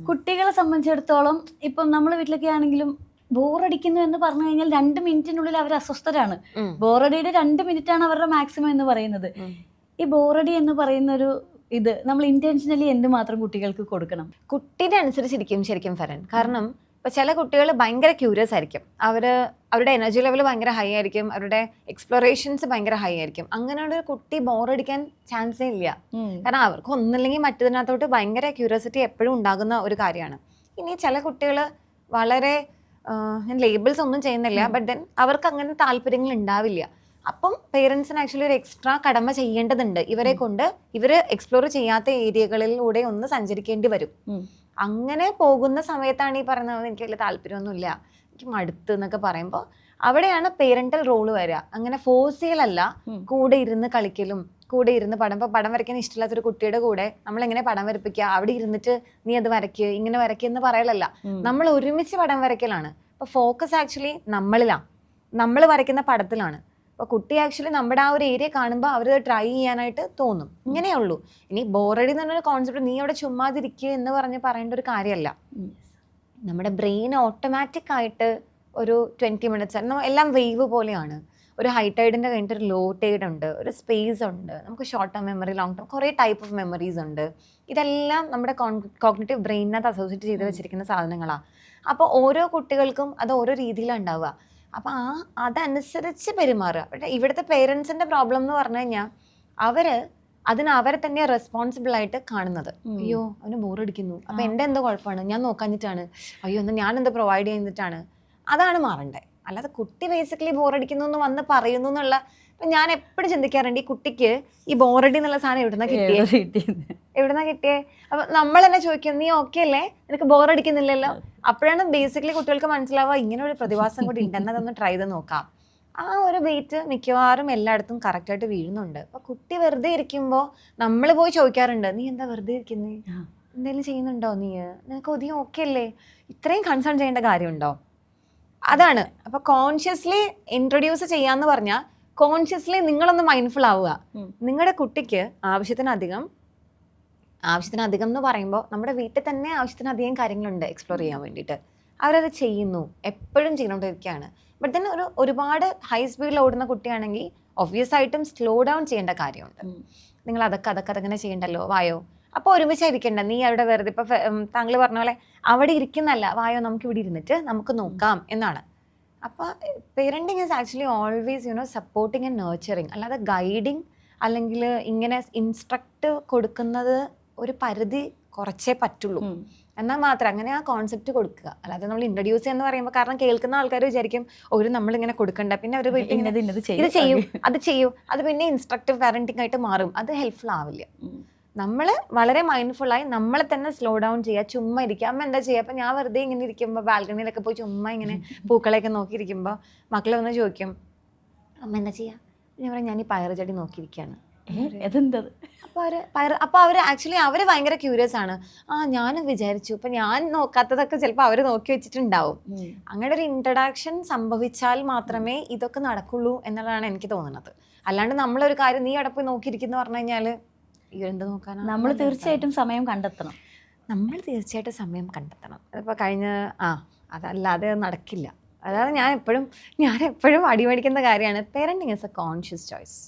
കുട്ടികളെ സംബന്ധിച്ചിടത്തോളം ഇപ്പം നമ്മളെ വീട്ടിലൊക്കെ ആണെങ്കിലും ബോറടിക്കുന്നു എന്ന് പറഞ്ഞു കഴിഞ്ഞാൽ 2 മിനിറ്റിനുള്ളിൽ അവർ അസ്വസ്ഥരാണ്. ബോറടിയുടെ 2 മിനിറ്റാണ് അവരുടെ മാക്സിമം എന്ന് പറയുന്നത്. ഈ ബോറടി എന്ന് പറയുന്ന ഒരു ഇത് നമ്മൾ ഇന്റൻഷനലി എന്തുമാത്രം കുട്ടികൾക്ക് കൊടുക്കണം? കുട്ടീനെ അനുസരിച്ചിരിക്കും ശരിക്കും ഫരൻ. കാരണം ഇപ്പൊ ചില കുട്ടികൾ ഭയങ്കര ക്യൂരിയസ് ആയിരിക്കും, അവരുടെ എനർജി ലെവൽ ഭയങ്കര ഹൈ ആയിരിക്കും, അവരുടെ എക്സ്പ്ലോറേഷൻസ് ഭയങ്കര ഹൈ ആയിരിക്കും. അങ്ങനെയുള്ള ഒരു കുട്ടി ബോറടിക്കാൻ ചാൻസേ ഇല്ല. കാരണം അവർക്ക് ഒന്നില്ലെങ്കിൽ മറ്റതിനകത്തോട്ട് ഭയങ്കര ക്യൂരിയോസിറ്റി എപ്പോഴും ഉണ്ടാകുന്ന ഒരു കാര്യമാണ്. ഇനി ചില കുട്ടികൾ വളരെ ഞാൻ ലേബിൾസ് ഒന്നും ചെയ്യുന്നില്ല, ബട്ട് ദെൻ അവർക്ക് അങ്ങനെ താല്പര്യങ്ങൾ ഉണ്ടാവില്ല. അപ്പം പേരൻസിന് ആക്ച്വലി ഒരു എക്സ്ട്രാ കടമ ചെയ്യേണ്ടതുണ്ട്. ഇവരെ കൊണ്ട് ഇവര് എക്സ്പ്ലോർ ചെയ്യാത്ത ഏരിയകളിലൂടെ ഒന്ന് സഞ്ചരിക്കേണ്ടി വരും. അങ്ങനെ പോകുന്ന സമയത്താണ് ഈ പറയുന്നത് എനിക്ക് വലിയ താല്പര്യമൊന്നുമില്ല, എനിക്ക് മടുത്ത് എന്നൊക്കെ പറയുമ്പോൾ അവിടെയാണ് പേരന്റൽ റോള് വരിക. അങ്ങനെ ഫോഴ്സ് ചെയ്യലല്ല, കൂടെ ഇരുന്ന് കളിക്കലും കൂടെ ഇരുന്ന് പടം വരയ്ക്കാൻ ഇഷ്ടമില്ലാത്തൊരു കുട്ടിയുടെ കൂടെ നമ്മൾ എങ്ങനെ പടം വരപ്പിക്കുക, അവിടെ ഇരുന്നിട്ട് നീ അത് വരയ്ക്കുക ഇങ്ങനെ വരയ്ക്കുക എന്ന് പറയലല്ല, നമ്മൾ ഒരുമിച്ച് പടം വരയ്ക്കലാണ്. അപ്പോൾ ഫോക്കസ് ആക്ച്വലി നമ്മളിലാണ്, നമ്മൾ വരയ്ക്കുന്ന പടത്തിലാണ്. അപ്പോൾ കുട്ടി ആക്ച്വലി നമ്മുടെ ആ ഒരു ഏരിയ കാണുമ്പോൾ അവർ ട്രൈ ചെയ്യാനായിട്ട് തോന്നും. ഇങ്ങനെയേ ഉള്ളൂ. ഇനി ബോറടി എന്ന് പറഞ്ഞൊരു കോൺസെപ്റ്റ് നീ അവിടെ ചുമ്മാതിരിക്കുക എന്ന് പറയേണ്ട ഒരു കാര്യമല്ല. നമ്മുടെ ബ്രെയിൻ ഓട്ടോമാറ്റിക് ആയിട്ട് ഒരു 20 മിനിറ്റ്സ് എല്ലാം വേവ് പോലെയാണ്. ഒരു ഹൈ ടൈഡിൻ്റെ കഴിഞ്ഞിട്ട് ഒരു ലോ ടൈഡ് ഉണ്ട്, ഒരു സ്പേസ് ഉണ്ട്, നമുക്ക് short term memory, long term, കുറേ ടൈപ്പ് ഓഫ് മെമ്മറീസ് ഉണ്ട്. ഇതെല്ലാം നമ്മുടെ കോഗ്നിറ്റീവ് ബ്രെയിനിനകത്ത് അസോസിയേറ്റ് ചെയ്ത് വെച്ചിരിക്കുന്ന സാധനങ്ങളാണ്. അപ്പോൾ ഓരോ കുട്ടികൾക്കും അത് ഓരോ രീതിയിലാണ് ഉണ്ടാവുക. അപ്പം അതനുസരിച്ച് പെരുമാറുക. പക്ഷേ ഇവിടുത്തെ പേരൻസിൻ്റെ പ്രോബ്ലം എന്ന് പറഞ്ഞു കഴിഞ്ഞാൽ അവരെ തന്നെ റെസ്പോൺസിബിൾ ആയിട്ട് കാണുന്നത്. അയ്യോ അവന് ബോറടിക്കുന്നു, അപ്പം എൻ്റെ എന്തോ കുഴപ്പമാണ്, ഞാൻ നോക്കാഞ്ഞിട്ടാണ്, അയ്യോ എന്നാൽ ഞാൻ എന്തോ പ്രൊവൈഡ് ചെയ്യുന്നിട്ടാണ്. അതാണ് മാറണ്ടേ. അല്ലാതെ കുട്ടി ബേസിക്കലി ബോറടിക്കുന്നു എന്ന് വന്ന് പറയുന്നു എന്നുള്ള. ഇപ്പം ഞാൻ എപ്പോഴും ചിന്തിക്കാറുണ്ട്, ഈ കുട്ടിക്ക് ഈ ബോറടി എന്നുള്ള സാധനം എവിടുന്നാ കിട്ടിയേ. അപ്പം നമ്മൾ തന്നെ ചോദിക്കും, നീ ഓക്കെ അല്ലേ, നിനക്ക് ബോറടിക്കുന്നില്ലല്ലോ. അപ്പോഴാണ് ബേസിക്കലി കുട്ടികൾക്ക് മനസ്സിലാവുക ഇങ്ങനെ ഒരു പ്രതിഭാസം കൂടി ഉണ്ടെന്ന് അതൊന്ന് ട്രൈ ചെയ്ത് നോക്കാം. ആ ഒരു വെയിറ്റ് മിക്കവാറും എല്ലായിടത്തും കറക്റ്റായിട്ട് വീഴുന്നുണ്ട്. അപ്പൊ കുട്ടി വെറുതെ ഇരിക്കുമ്പോൾ നമ്മൾ പോയി ചോദിക്കാറുണ്ട്, നീ എന്താ വെറുതെ ഇരിക്കുന്നേ, എന്തെങ്കിലും ചെയ്യുന്നുണ്ടോ, നിനക്ക് ഒതിയും ഓക്കെ അല്ലേ, ഇത്രയും കൺസേൺ ചെയ്യേണ്ട കാര്യമുണ്ടോ? അതാണ്. അപ്പൊ കോൺഷ്യസ്ലി ഇൻട്രൊഡ്യൂസ് ചെയ്യാന്ന് പറഞ്ഞാൽ കോൺഷ്യസ്ലി നിങ്ങളൊന്ന് മൈൻഡ്ഫുൾ ആവുക. നിങ്ങളുടെ കുട്ടിക്ക് ആവശ്യത്തിനധികം എന്ന് പറയുമ്പോൾ നമ്മുടെ വീട്ടിൽ തന്നെ ആവശ്യത്തിനധികം കാര്യങ്ങളുണ്ട് എക്സ്പ്ലോർ ചെയ്യാൻ വേണ്ടിയിട്ട്. അവരത് ചെയ്യുന്നു, എപ്പോഴും ചെയ്തുകൊണ്ടിരിക്കുകയാണ്. ബട്ട് ദെൻ ഒരുപാട് ഹൈ സ്പീഡിൽ ഓടുന്ന കുട്ടിയാണെങ്കിൽ ഒബ്വിയസ് ആയിട്ടും സ്ലോ ഡൗൺ ചെയ്യേണ്ട കാര്യമുണ്ട്. നിങ്ങൾ അതൊക്കെ അതങ്ങനെ ചെയ്യണ്ടല്ലോ, വായോ. അപ്പോൾ ഒരുമിച്ചായിരിക്കണ്ട, നീ അവിടെ വെറുതെ ഇപ്പം താങ്കൾ പറഞ്ഞ പോലെ അവിടെ ഇരിക്കുന്നല്ല, വായോ നമുക്ക് ഇവിടെ ഇരുന്നിട്ട് നമുക്ക് നോക്കാം എന്നാണ്. അപ്പോൾ parenting is actually always supporting and nurturing. അല്ലാതെ ഗൈഡിങ് അല്ലെങ്കിൽ ഇങ്ങനെ ഇൻസ്ട്രക്റ്റ് കൊടുക്കുന്നത് ഒരു പരിധി കുറച്ചേ പറ്റുള്ളൂ. എന്നാൽ മാത്രം അങ്ങനെ ആ കോൺസെപ്റ്റ് കൊടുക്കുക. അല്ലാതെ നമ്മൾ ഇൻട്രൊഡ്യൂസ് എന്ന് പറയുമ്പോൾ, കാരണം കേൾക്കുന്ന ആൾക്കാർ വിചാരിക്കും നമ്മളിങ്ങനെ കൊടുക്കണ്ട, പിന്നെ അവർ ഇത് ചെയ്യൂ അത് ചെയ്യൂ, അത് പിന്നെ ഇൻസ്ട്രക്റ്റീവ് പാരന്റിങ് ആയിട്ട് മാറും. അത് ഹെൽപ്ഫുൾ ആവില്ല. നമ്മൾ വളരെ മൈൻഡ്ഫുള്ളായി നമ്മളെ തന്നെ സ്ലോ ഡൗൺ ചെയ്യുക. ചുമ്മാ ഇരിക്കുക. അമ്മ എന്താ ചെയ്യുക? അപ്പം ഞാൻ വെറുതെ ഇങ്ങനെ ഇരിക്കുമ്പോൾ ബാൽക്കണിയിലൊക്കെ പോയി ചുമ്മാ ഇങ്ങനെ പൂക്കളെയൊക്കെ നോക്കിയിരിക്കുമ്പോൾ മക്കളെ വന്ന് ചോദിക്കും, അമ്മ എന്താ ചെയ്യുക? ഞാൻ പറയും, ഞാൻ ഈ പയറ് ചെടി നോക്കിയിരിക്കുകയാണ്. അതെന്തത്? അപ്പോൾ അവർ ആക്ച്വലി അവർ ഭയങ്കര ക്യൂരിയസ് ആണ്. ഞാനും വിചാരിച്ചു, ഇപ്പം ഞാൻ നോക്കാത്തതൊക്കെ ചിലപ്പോൾ അവർ നോക്കി വെച്ചിട്ടുണ്ടാവും. അങ്ങനെ ഒരു ഇൻട്രഡക്ഷൻ സംഭവിച്ചാൽ മാത്രമേ ഇതൊക്കെ നടക്കുള്ളൂ എന്നുള്ളതാണ് എനിക്ക് തോന്നുന്നത്. അല്ലാണ്ട് നമ്മളൊരു കാര്യം നീ അവിടെ പോയി നോക്കിയിരിക്കുന്നു പറഞ്ഞു കഴിഞ്ഞാൽ ഇവരെന്ത് നോക്കാനാണ്? നമ്മൾ തീർച്ചയായിട്ടും സമയം കണ്ടെത്തണം. അതിപ്പോൾ അതല്ലാതെ നടക്കില്ല. അതാണ് ഞാൻ എപ്പോഴും അടിമേടിക്കുന്ന കാര്യമാണ്. Parenting is A conscious choice.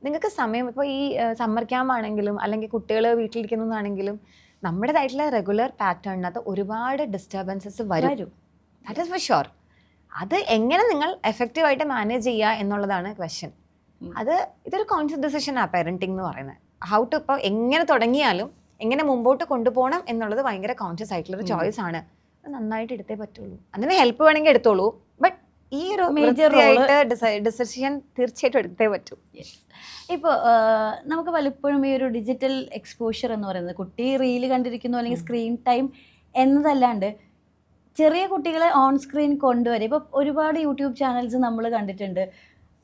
നിങ്ങൾക്ക് സമയം ഇപ്പോൾ ഈ സമ്മർ ക്യാമ്പ് ആണെങ്കിലും അല്ലെങ്കിൽ കുട്ടികൾ വീട്ടിലിരിക്കുന്നതാണെങ്കിലും നമ്മുടേതായിട്ടുള്ള റെഗുലർ പാറ്റേണിനകത്ത് ഒരുപാട് ഡിസ്റ്റർബൻസസ് വരും. That is for sure. അത് എങ്ങനെ നിങ്ങൾ എഫക്റ്റീവായിട്ട് മാനേജ് ചെയ്യുക എന്നുള്ളതാണ് ക്വസ്റ്റ്യൻ. ഇതൊരു കോൺഷ്യസ് ഡിസിഷനാണ് പേരൻറ്റിങ് എന്ന് പറയുന്നത്. ഹൗ ടു ഇപ്പോൾ എങ്ങനെ തുടങ്ങിയാലും എങ്ങനെ മുമ്പോട്ട് കൊണ്ടുപോകണം എന്നുള്ളത് ഭയങ്കര കോൺഷ്യസ് ആയിട്ടുള്ളൊരു ചോയ്സ് ആണ്. അത് നന്നായിട്ട് എടുത്തേ പറ്റുള്ളൂ. അതിന് ഹെൽപ്പ് വേണമെങ്കിൽ എടുത്തോളൂ, ബട്ട് ഈ ഒരു മേജർ ഡിസിഷൻ തീർച്ചയായിട്ടും എടുത്തേ പറ്റൂ. ഇപ്പോൾ നമുക്ക് പലപ്പോഴും ഈ ഒരു ഡിജിറ്റൽ എക്സ്പോഷർ എന്ന് പറയുന്നത്, കുട്ടി റീല് കണ്ടിരിക്കുന്നു അല്ലെങ്കിൽ സ്ക്രീൻ ടൈം എന്നതല്ലാണ്ട് ചെറിയ കുട്ടികളെ ഓൺ സ്ക്രീൻ കൊണ്ടുവരും. ഇപ്പോൾ ഒരുപാട് യൂട്യൂബ് ചാനൽസ് നമ്മൾ കണ്ടിട്ടുണ്ട്.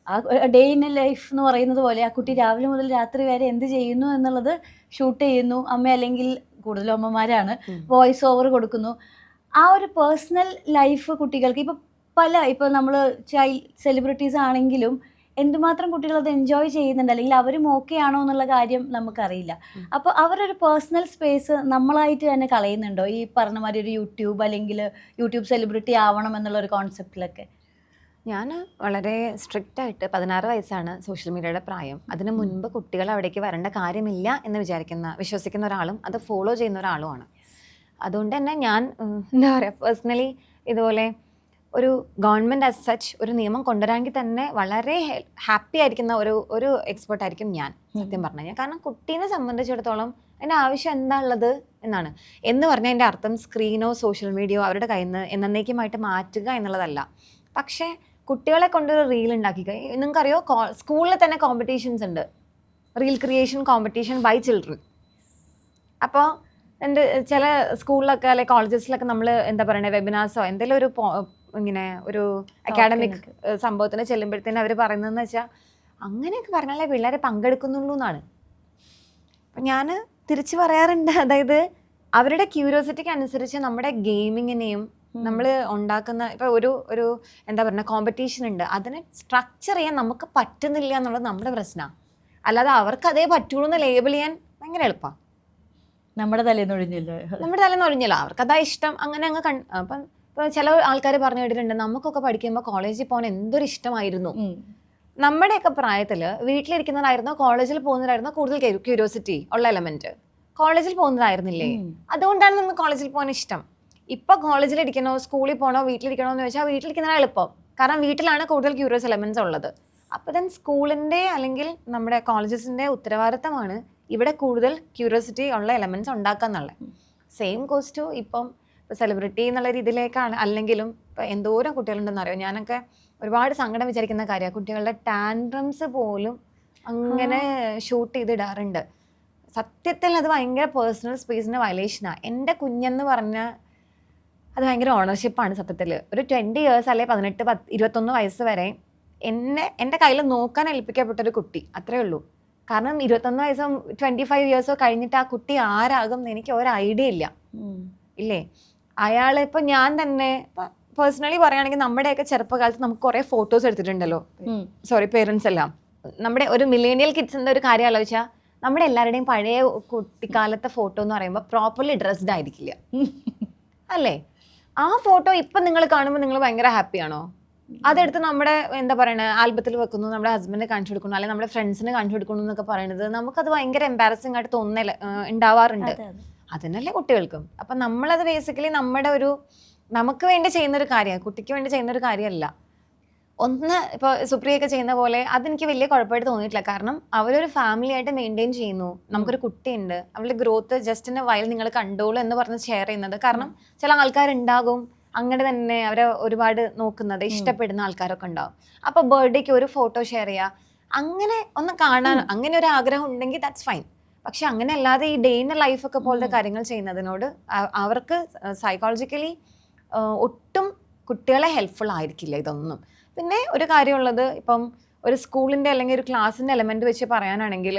ആ ഡേ ഇൻ എ ലൈഫ് എന്ന് പറയുന്നത് പോലെ ആ കുട്ടി രാവിലെ മുതൽ രാത്രി വരെ എന്ത് ചെയ്യുന്നു എന്നുള്ളത് ഷൂട്ട് ചെയ്യുന്നു. അമ്മ അല്ലെങ്കിൽ കൂടുതലും അമ്മമാരാണ് വോയിസ് ഓവർ കൊടുക്കുന്നു. ആ ഒരു പേഴ്സണൽ ലൈഫ് കുട്ടികൾക്ക് ഇപ്പോൾ നമ്മൾ സെലിബ്രിറ്റീസ് ആണെങ്കിലും എന്തുമാത്രം കുട്ടികൾ അത് എൻജോയ് ചെയ്യുന്നുണ്ട് അല്ലെങ്കിൽ അവരും ഓക്കെ ആണോ എന്നുള്ള കാര്യം നമുക്കറിയില്ല. അപ്പോൾ അവരൊരു പേഴ്സണൽ സ്പേസ് നമ്മളായിട്ട് തന്നെ കളയുന്നുണ്ടോ ഈ പറഞ്ഞ മാതിരി ഒരു യൂട്യൂബ് അല്ലെങ്കിൽ യൂട്യൂബ് സെലിബ്രിറ്റി ആവണം എന്നുള്ള ഒരു കോൺസെപ്റ്റിലൊക്കെ? ഞാൻ വളരെ സ്ട്രിക്റ്റ് ആയിട്ട് 16 വയസ്സാണ് സോഷ്യൽ മീഡിയയുടെ പ്രായം. അതിന് മുൻപ് കുട്ടികൾ അവിടേക്ക് വരേണ്ട കാര്യമില്ല എന്ന് വിശ്വസിക്കുന്ന ഒരാളും അത് ഫോളോ ചെയ്യുന്ന ഒരാളുമാണ്. അതുകൊണ്ട് തന്നെ ഞാൻ എന്താ പറയുക, പേഴ്സണലി ഇതുപോലെ ഒരു ഗവൺമെൻറ് ആസ് സച്ച് ഒരു നിയമം കൊണ്ടുവരാമെങ്കിൽ തന്നെ വളരെ ഹാപ്പി ആയിരിക്കുന്ന ഒരു എക്സ്പേർട്ട് ആയിരിക്കും ഞാൻ, സത്യം പറഞ്ഞു കഴിഞ്ഞാൽ. കാരണം കുട്ടീനെ സംബന്ധിച്ചിടത്തോളം അതിൻ്റെ ആവശ്യം എന്താ ഉള്ളത് എന്നാണ്. എന്ന് പറഞ്ഞാൽ അതിൻ്റെ അർത്ഥം സ്ക്രീനോ സോഷ്യൽ മീഡിയയോ അവരുടെ കയ്യിൽ നിന്ന് എന്നേക്കുമായിട്ട് മാറ്റുക എന്നുള്ളതല്ല. പക്ഷേ കുട്ടികളെ കൊണ്ടൊരു റീൽ ഉണ്ടാക്കി നിങ്ങൾക്കറിയോ, സ്കൂളിൽ തന്നെ കോമ്പറ്റീഷൻസ് ഉണ്ട്, reel creation competition by children. അപ്പോൾ എൻ്റെ ചില സ്കൂളിലൊക്കെ അല്ലെങ്കിൽ കോളേജസിലൊക്കെ നമ്മൾ എന്താ പറയുക, വെബിനാർസോ എന്തെങ്കിലും ഒരു ഇങ്ങനെ ഒരു അക്കാഡമിക് സംഭവത്തിന് ചെല്ലുമ്പോഴത്തേനും അവർ പറയുന്നതെന്ന് വെച്ചാൽ അങ്ങനെയൊക്കെ പറഞ്ഞാലേ പിള്ളേരെ പങ്കെടുക്കുന്നുള്ളൂ എന്നാണ്. അപ്പം ഞാൻ തിരിച്ച് പറയാറുണ്ട്, അതായത് അവരുടെ ക്യൂരിയോസിറ്റിക്ക് അനുസരിച്ച് നമ്മുടെ ഗെയിമിങ്ങിനെയും നമ്മൾ ഉണ്ടാക്കുന്ന ഇപ്പോൾ ഒരു എന്താ പറയുക കോമ്പറ്റീഷൻ ഉണ്ട്, അതിനെ സ്ട്രക്ചർ ചെയ്യാൻ നമുക്ക് പറ്റുന്നില്ല എന്നുള്ളത് നമ്മുടെ പ്രശ്നമാണ്. അല്ലാതെ അവർക്ക് അതേ പറ്റുള്ളൂ എന്ന് ലേബിൾ ചെയ്യാൻ ഭയങ്കര എളുപ്പമാണ്. നമ്മുടെ തലേന്ന് ഒഴിഞ്ഞല്ലോ, അവർക്ക് അതാ ഇഷ്ടം, അങ്ങനെ അങ്ങ് അപ്പം ഇപ്പോൾ ചില ആൾക്കാർ പറഞ്ഞു കേട്ടിട്ടുണ്ട്, നമുക്കൊക്കെ പഠിക്കുമ്പോൾ കോളേജിൽ പോകാൻ എന്തൊരു ഇഷ്ടമായിരുന്നു. നമ്മുടെയൊക്കെ പ്രായത്തിൽ വീട്ടിലിരിക്കുന്നതായിരുന്നോ കോളേജിൽ പോകുന്നതായിരുന്നോ കൂടുതൽ ക്യൂരിയോസിറ്റി ഉള്ള എലമെന്റ്? കോളേജിൽ പോകുന്നതായിരുന്നില്ലേ? അതുകൊണ്ടാണ് നമുക്ക് കോളേജിൽ പോകാൻ ഇഷ്ടം. ഇപ്പോൾ കോളേജിലിരിക്കണോ സ്കൂളിൽ പോകണോ വീട്ടിലിരിക്കണോ എന്ന് ചോദിച്ചാൽ വീട്ടിലിരിക്കുന്നതാണ് എളുപ്പം, കാരണം വീട്ടിലാണ് കൂടുതൽ ക്യൂരിയസ് എലമെന്റ്സ് ഉള്ളത്. അപ്പോൾ ദെൻ സ്കൂളിൻ്റെ അല്ലെങ്കിൽ നമ്മുടെ കോളേജസിൻ്റെ ഉത്തരവാദിത്തമാണ് ഇവിടെ കൂടുതൽ ക്യൂരിയോസിറ്റി ഉള്ള എലമെന്റ്സ് ഉണ്ടാക്കുക എന്നുള്ളത്. സെയിം കോസ് ടു ഇപ്പം സെലിബ്രിറ്റി എന്നുള്ള രീതിയിലേക്കാണ് അല്ലെങ്കിലും ഇപ്പം എന്തോരം കുട്ടികളുണ്ടെന്ന് അറിയോ. ഞാനൊക്കെ ഒരുപാട് സങ്കടം വിചാരിക്കുന്ന കാര്യമാണ്, കുട്ടികളുടെ ടാൻഡ്രംസ് പോലും അങ്ങനെ ഷൂട്ട് ചെയ്തിടാറുണ്ട്. സത്യത്തിൽ അത് ഭയങ്കര പേഴ്സണൽ സ്പേസിൻ്റെ വയലേഷനാണ്. എൻ്റെ കുഞ്ഞെന്ന് പറഞ്ഞാൽ അത് ഭയങ്കര ഓണർഷിപ്പാണ് സത്യത്തിൽ. ഒരു 20 years അല്ലെ 18, 21 വയസ്സ് വരെ എൻ്റെ കയ്യിൽ നോക്കാൻ ഏൽപ്പിക്കപ്പെട്ടൊരു കുട്ടി, അത്രേ ഉള്ളൂ. കാരണം 21 വയസ്സോ 25 years കഴിഞ്ഞിട്ട് ആ കുട്ടി ആരാകും എന്ന് എനിക്ക് ഒരു ഐഡിയ ഇല്ല, ഇല്ലേ? അയാൾ ഇപ്പോൾ ഞാൻ തന്നെ പേഴ്സണലി പറയുകയാണെങ്കിൽ നമ്മുടെയൊക്കെ ചെറുപ്പകാലത്ത് നമുക്ക് കുറേ ഫോട്ടോസ് എടുത്തിട്ടുണ്ടല്ലോ, പേരൻസ് എല്ലാം. നമ്മുടെ ഒരു മില്ലേനിയൽ കിഡ്സിൻ്റെ ഒരു കാര്യം ആലോചിച്ചാൽ നമ്മുടെ എല്ലാവരുടെയും പഴയ കുട്ടിക്കാലത്തെ ഫോട്ടോ എന്ന് പറയുമ്പോൾ പ്രോപ്പർലി ഡ്രസ്ഡ് ആയിരിക്കില്ല, അല്ലേ? ആ ഫോട്ടോ ഇപ്പം നിങ്ങൾ കാണുമ്പോൾ നിങ്ങൾ ഭയങ്കര ഹാപ്പിയാണോ? അതെടുത്ത് നമ്മുടെ എന്താ പറയുക ആൽബത്തിൽ വെക്കുന്നു, നമ്മുടെ ഹസ്ബൻഡിനെ കാണിച്ചു കൊടുക്കുന്നു, അല്ലെങ്കിൽ നമ്മുടെ ഫ്രണ്ട്സിനെ കാണിച്ചു കൊടുക്കുന്നു എന്നൊക്കെ പറയുന്നത് നമുക്കത് ഭയങ്കര എംബാരസിംഗ് ആയിട്ട് ഉണ്ടാവാറുണ്ട്. അതിനല്ലേ കുട്ടികൾക്കും. അപ്പം നമ്മളത് ബേസിക്കലി നമുക്ക് വേണ്ടി ചെയ്യുന്നൊരു കാര്യമാണ്, കുട്ടിക്ക് വേണ്ടി ചെയ്യുന്നൊരു കാര്യമല്ല. ഒന്ന് ഇപ്പോൾ സുപ്രിയൊക്കെ ചെയ്യുന്ന പോലെ അതെനിക്ക് വലിയ കുഴപ്പമായിട്ട് തോന്നിയിട്ടില്ല. കാരണം അവരൊരു ഫാമിലി ആയിട്ട് മെയിൻറ്റെയിൻ ചെയ്യുന്നു, നമുക്കൊരു കുട്ടിയുണ്ട്, അവളുടെ growth just in A while നിങ്ങൾ കണ്ടോളൂ എന്ന് പറഞ്ഞ് ഷെയർ ചെയ്യുന്നത്. കാരണം ചില ആൾക്കാരുണ്ടാകും അങ്ങനെ തന്നെ അവരെ ഒരുപാട് നോക്കുന്നത് ഇഷ്ടപ്പെടുന്ന ആൾക്കാരൊക്കെ ഉണ്ടാവും. അപ്പോൾ ബർത്ത്ഡേക്ക് ഒരു ഫോട്ടോ ഷെയർ ചെയ്യുക, അങ്ങനെ ഒന്ന് കാണാൻ അങ്ങനെ ഒരു ആഗ്രഹം ഉണ്ടെങ്കിൽ ദാറ്റ്സ് ഫൈൻ. പക്ഷെ അങ്ങനെ അല്ലാതെ ഈ ഡേ ഇൻ ലൈഫൊക്കെ പോലത്തെ കാര്യങ്ങൾ ചെയ്യുന്നതിനോട് അവർക്ക് സൈക്കോളജിക്കലി ഒട്ടും കുട്ടികളെ ഹെൽപ്ഫുൾ ആയിരിക്കില്ല ഇതൊന്നും. പിന്നെ ഒരു കാര്യമുള്ളത്, ഇപ്പം ഒരു സ്കൂളിൻ്റെ അല്ലെങ്കിൽ ഒരു ക്ലാസ്സിൻ്റെ എലമെൻറ്റ് വെച്ച് പറയാനാണെങ്കിൽ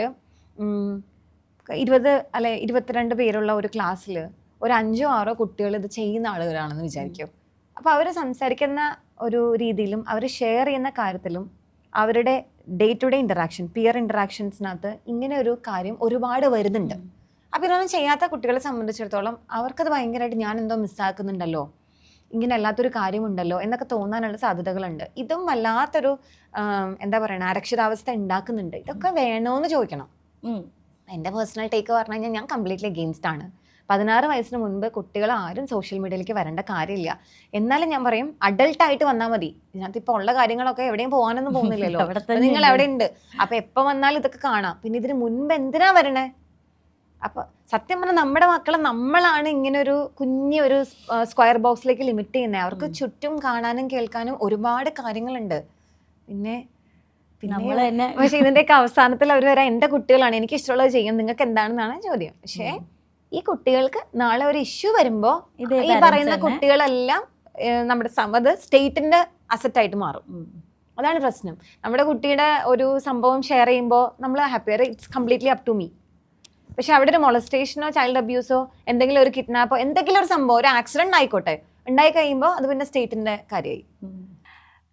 20 അല്ലെ 22 പേരുള്ള ഒരു ക്ലാസ്സിൽ ഒരു 5 or 6 കുട്ടികൾ ഇത് ചെയ്യുന്ന ആളുകളാണെന്ന് വിചാരിക്കും. അപ്പോൾ അവർ സംസാരിക്കുന്ന ഒരു രീതിയിലും അവർ ഷെയർ ചെയ്യുന്ന കാര്യത്തിലും അവരുടെ day to day interaction peer ഇൻറ്ററാക്ഷൻസിനകത്ത് ഇങ്ങനെ ഒരു കാര്യം ഒരുപാട് വരുന്നുണ്ട്. അപ്പോൾ ഇതൊന്നും ചെയ്യാത്ത കുട്ടികളെ സംബന്ധിച്ചിടത്തോളം അവർക്കത് ഭയങ്കരമായിട്ട് ഞാൻ എന്തോ മിസ്സാക്കുന്നുണ്ടല്ലോ, ഇങ്ങനെ അല്ലാത്തൊരു കാര്യമുണ്ടല്ലോ എന്നൊക്കെ തോന്നാനുള്ള സാധ്യതകളുണ്ട്. ഇതും വല്ലാത്തൊരു എന്താ പറയുക അരക്ഷിതാവസ്ഥ ഉണ്ടാക്കുന്നുണ്ട്. ഇതൊക്കെ വേണോന്ന് ചോദിക്കണം. എൻ്റെ പേഴ്സണൽ ടേക്ക് പറഞ്ഞു കഴിഞ്ഞാൽ ഞാൻ കംപ്ലീറ്റ്ലി അഗെയിൻസ്റ്റ് ആണ്. 16 വയസ്സിന് മുൻപ് കുട്ടികൾ ആരും സോഷ്യൽ മീഡിയയിലേക്ക് വരേണ്ട കാര്യമില്ല. എന്നാലും ഞാൻ പറയും അഡൾട്ടായിട്ട് വന്നാൽ മതി. ഇതിനകത്ത് ഇപ്പോൾ ഉള്ള കാര്യങ്ങളൊക്കെ എവിടെയും പോകാനൊന്നും പോകുന്നില്ലല്ലോ, നിങ്ങൾ എവിടെ ഉണ്ട്, അപ്പോൾ എപ്പോൾ വന്നാലും ഇതൊക്കെ കാണാം. പിന്നെ ഇതിന് മുൻപ് എന്തിനാ വരണേ? അപ്പോൾ സത്യം പറഞ്ഞാൽ നമ്മുടെ മക്കളെ നമ്മളാണ് ഇങ്ങനെ ഒരു കുഞ്ഞൊരു സ്ക്വയർ ബോക്സിലേക്ക് ലിമിറ്റ് ചെയ്യുന്നത്. അവർക്ക് ചുറ്റും കാണാനും കേൾക്കാനും ഒരുപാട് കാര്യങ്ങളുണ്ട്. പിന്നെ പക്ഷെ ഇതിൻ്റെയൊക്കെ അവസാനത്തിൽ അവർ വരാൻ എൻ്റെ കുട്ടികളാണ്, എനിക്ക് ഇഷ്ടമുള്ളത് ചെയ്യും, നിങ്ങൾക്ക് എന്താണെന്നാണ് ചോദ്യം. പക്ഷേ ഈ കുട്ടികൾക്ക് നാളെ ഒരു ഇഷ്യൂ വരുമ്പോൾ ഈ പറയുന്ന കുട്ടികളെല്ലാം നമ്മുടെ അത് സ്റ്റേറ്റിൻ്റെ അസറ്റായിട്ട് മാറും. അതാണ് പ്രശ്നം. നമ്മുടെ കുട്ടിയുടെ ഒരു സംഭവം ഷെയർ ചെയ്യുമ്പോൾ നമ്മൾ happier, it's completely up to me. പക്ഷെ അവിടെ ഒരു മൊളസ്റ്റേഷനോ ചൈൽഡ് അബ്യൂസോ എന്തെങ്കിലും ഒരു കിഡ്നാപ്പോ എന്തെങ്കിലും ഒരു സംഭവം ഒരു ആക്സിഡന്റ് ആയിക്കോട്ടെ ഉണ്ടായി കഴിയുമ്പോൾ അത് പിന്നെ സ്റ്റേറ്റിന്റെ കാര്യമായി.